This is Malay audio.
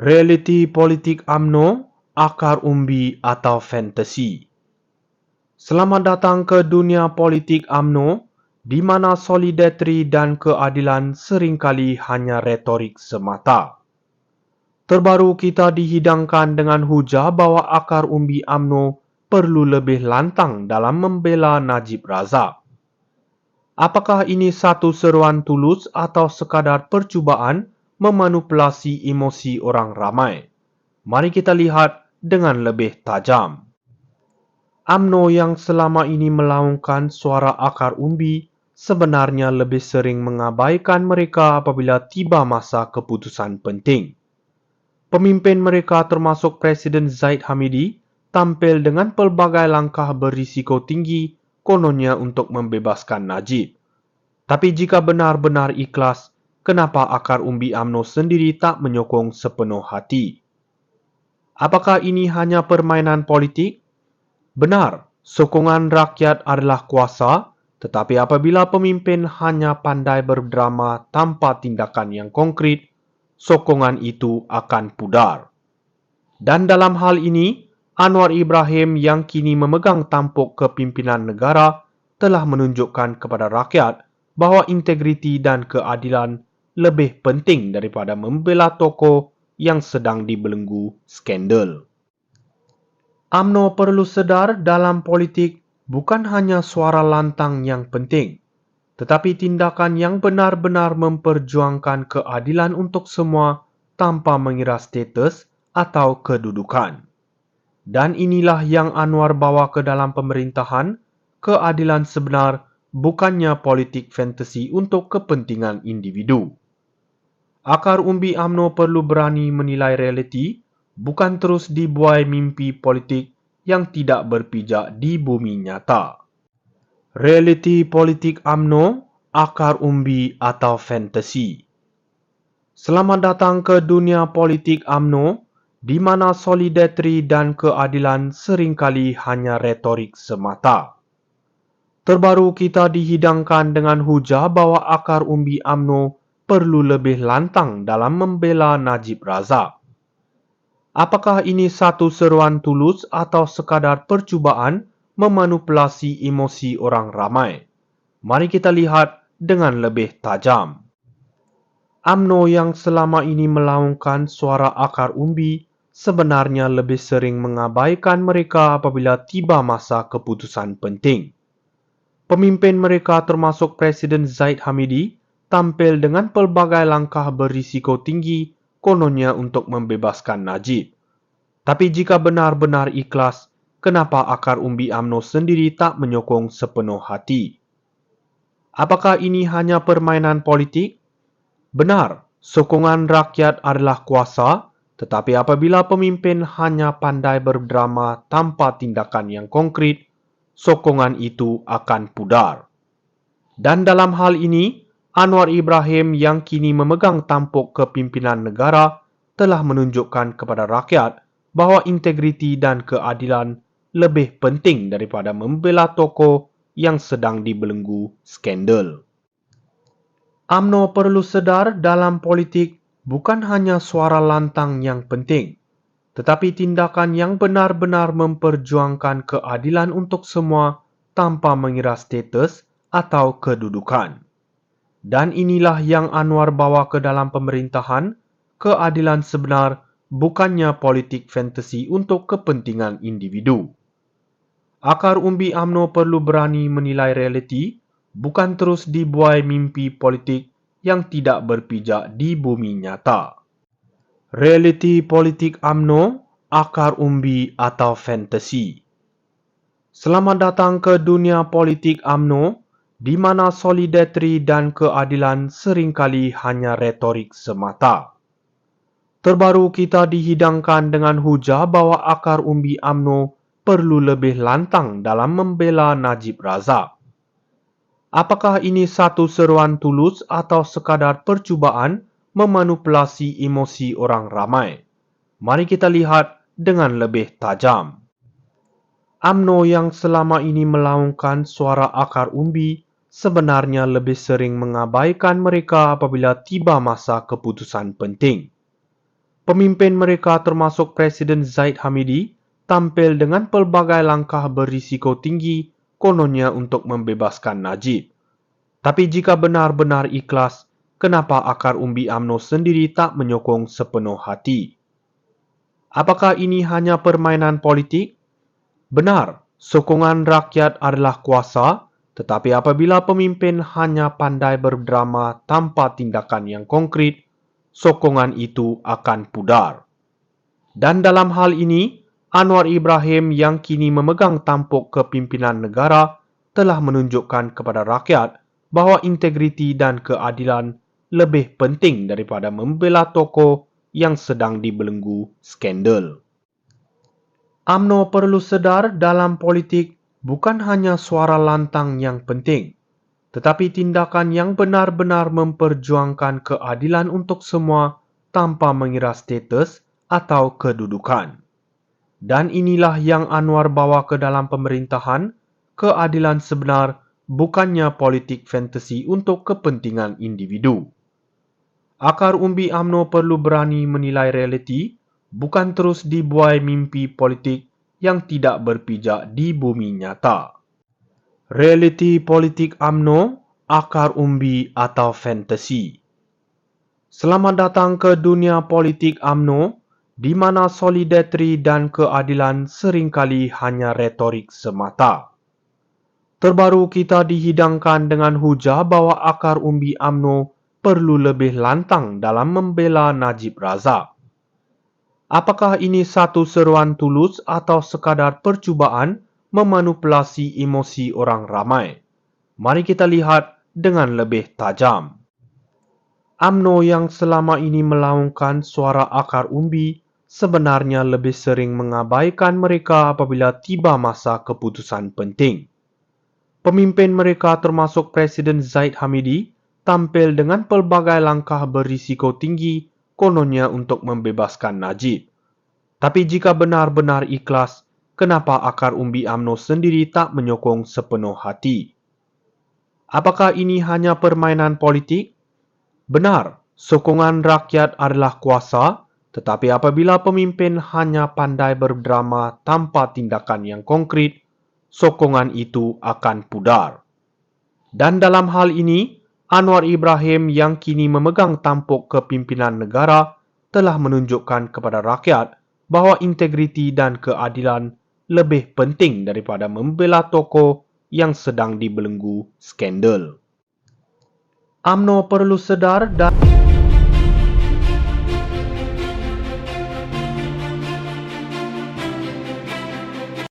Realiti politik UMNO, akar umbi atau fantasi. Selamat datang ke dunia politik UMNO, di mana solidariti dan keadilan seringkali hanya retorik semata. Terbaru kita dihidangkan dengan hujah bahwa akar umbi UMNO perlu lebih lantang dalam membela Najib Razak. Apakah ini satu seruan tulus atau sekadar percubaan memanipulasi emosi orang ramai? Mari kita lihat dengan lebih tajam. UMNO yang selama ini melaungkan suara akar umbi sebenarnya lebih sering mengabaikan mereka apabila tiba masa keputusan penting. Pemimpin mereka termasuk Presiden Zaid Hamidi tampil dengan pelbagai langkah berisiko tinggi kononnya untuk membebaskan Najib. Tapi jika benar-benar ikhlas, kenapa akar umbi UMNO sendiri tak menyokong sepenuh hati? Apakah ini hanya permainan politik? Benar, sokongan rakyat adalah kuasa, tetapi apabila pemimpin hanya pandai berdrama tanpa tindakan yang konkret, sokongan itu akan pudar. Dan dalam hal ini, Anwar Ibrahim yang kini memegang tampuk kepimpinan negara telah menunjukkan kepada rakyat bahawa integriti dan keadilan lebih penting daripada membela tokoh yang sedang dibelenggu skandal. UMNO perlu sedar dalam politik bukan hanya suara lantang yang penting, tetapi tindakan yang benar-benar memperjuangkan keadilan untuk semua tanpa mengira status atau kedudukan. Dan inilah yang Anwar bawa ke dalam pemerintahan, keadilan sebenar bukannya politik fantasi untuk kepentingan individu. Akar umbi UMNO perlu berani menilai realiti, bukan terus dibuai mimpi politik yang tidak berpijak di bumi nyata. Realiti politik UMNO, akar umbi atau fantasi. Selamat datang ke dunia politik UMNO, di mana solidariti dan keadilan seringkali hanya retorik semata. Terbaru kita dihidangkan dengan hujah bahwa akar umbi UMNO perlu lebih lantang dalam membela Najib Razak. Apakah ini satu seruan tulus atau sekadar percubaan memanipulasi emosi orang ramai? Mari kita lihat dengan lebih tajam. UMNO yang selama ini melaungkan suara akar umbi sebenarnya lebih sering mengabaikan mereka apabila tiba masa keputusan penting. Pemimpin mereka termasuk Presiden Zaid Hamidi tampil dengan pelbagai langkah berisiko tinggi kononnya untuk membebaskan Najib. Tapi jika benar-benar ikhlas, kenapa akar umbi UMNO sendiri tak menyokong sepenuh hati? Apakah ini hanya permainan politik? Benar, sokongan rakyat adalah kuasa, tetapi apabila pemimpin hanya pandai berdrama tanpa tindakan yang konkret, sokongan itu akan pudar. Dan dalam hal ini, Anwar Ibrahim yang kini memegang tampuk kepimpinan negara telah menunjukkan kepada rakyat bahawa integriti dan keadilan lebih penting daripada membela tokoh yang sedang dibelenggu skandal. UMNO perlu sedar dalam politik bukan hanya suara lantang yang penting, tetapi tindakan yang benar-benar memperjuangkan keadilan untuk semua tanpa mengira status atau kedudukan. Dan inilah yang Anwar bawa ke dalam pemerintahan, keadilan sebenar bukannya politik fantasi untuk kepentingan individu. Akar umbi UMNO perlu berani menilai realiti, bukan terus dibuai mimpi politik yang tidak berpijak di bumi nyata. Realiti politik UMNO, akar umbi atau fantasi. Selamat datang ke dunia politik UMNO, di mana solidariti dan keadilan seringkali hanya retorik semata. Terbaru kita dihidangkan dengan hujah bahwa akar umbi UMNO perlu lebih lantang dalam membela Najib Razak. Apakah ini satu seruan tulus atau sekadar percubaan memanipulasi emosi orang ramai? Mari kita lihat dengan lebih tajam. UMNO yang selama ini melaungkan suara akar umbi sebenarnya lebih sering mengabaikan mereka apabila tiba masa keputusan penting. Pemimpin mereka termasuk Presiden Zaid Hamidi tampil dengan pelbagai langkah berisiko tinggi kononnya untuk membebaskan Najib. Tapi jika benar-benar ikhlas, kenapa akar umbi UMNO sendiri tak menyokong sepenuh hati? Apakah ini hanya permainan politik? Benar, sokongan rakyat adalah kuasa, tetapi apabila pemimpin hanya pandai berdrama tanpa tindakan yang konkret, sokongan itu akan pudar. Dan dalam hal ini, Anwar Ibrahim yang kini memegang tampuk kepimpinan negara telah menunjukkan kepada rakyat bahawa integriti dan keadilan lebih penting daripada membela tokoh yang sedang dibelenggu skandal. UMNO perlu sedar dalam politik bukan hanya suara lantang yang penting, tetapi tindakan yang benar-benar memperjuangkan keadilan untuk semua tanpa mengira status atau kedudukan. Dan inilah yang Anwar bawa ke dalam pemerintahan, keadilan sebenar bukannya politik fantasi untuk kepentingan individu. Akar umbi UMNO perlu berani menilai realiti, bukan terus dibuai mimpi politik yang tidak berpijak di bumi nyata. Realiti politik UMNO, akar umbi atau fantasi. Selamat datang ke dunia politik UMNO, di mana solidariti dan keadilan seringkali hanya retorik semata. Terbaru kita dihidangkan dengan hujah bahawa akar umbi UMNO perlu lebih lantang dalam membela Najib Razak. Apakah ini satu seruan tulus atau sekadar percubaan memanipulasi emosi orang ramai? Mari kita lihat dengan lebih tajam. UMNO yang selama ini melaungkan suara akar umbi sebenarnya lebih sering mengabaikan mereka apabila tiba masa keputusan penting. Pemimpin mereka termasuk Presiden Zaid Hamidi tampil dengan pelbagai langkah berisiko tinggi kononnya untuk membebaskan Najib. Tapi jika benar-benar ikhlas, kenapa akar umbi UMNO sendiri tak menyokong sepenuh hati? Apakah ini hanya permainan politik? Benar, sokongan rakyat adalah kuasa, tetapi apabila pemimpin hanya pandai berdrama tanpa tindakan yang konkret, sokongan itu akan pudar. Dan dalam hal ini, Anwar Ibrahim yang kini memegang tampuk kepimpinan negara telah menunjukkan kepada rakyat bahawa integriti dan keadilan lebih penting daripada membela tokoh yang sedang dibelenggu skandal. UMNO perlu sedar dan